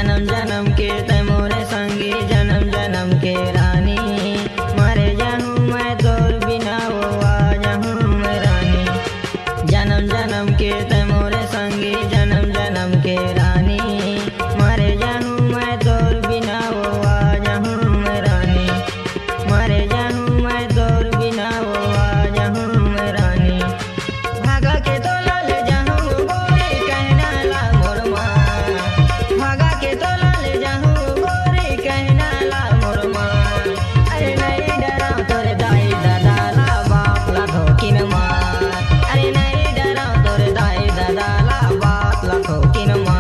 जन्म जन्म के तै मोरे संगी जन्म जन्म के रानी मरे जाऊँ मैं तोर बिना वो आ जाऊँ मैं रानी जन्म जन्म के तै मोरे संगी जन्म जन्म के रानी मरे जाऊँ मैं तोर बिना वो आ जाऊँ मैं रानी मरे जाऊँ मैं तोर बिना वो आ जाऊँ मैं रानी भागा के तो ले जाऊँ गोरी कहना ला मोर माँ भागा के तो ले जाऊँ गोरी कहना ला मोर माँ अरे नहीं डरा तोरे दाई दादा ला बाप ला धोकिन माँ अरे नहीं डरा तोरे दाई दादा ला बाप ला धोकिन माँ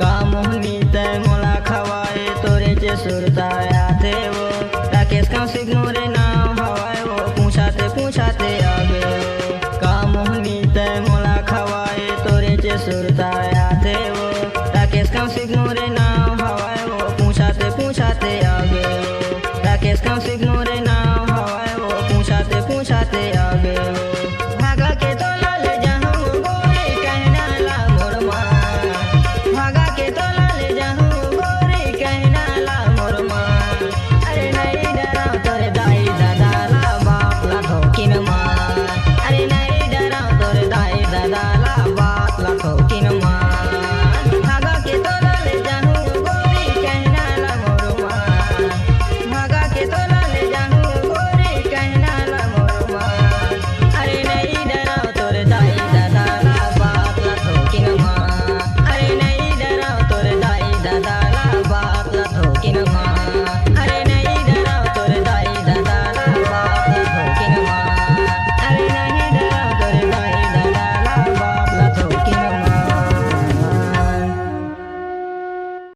का मोहनी तै मोला खवाए तोरे चे सुरता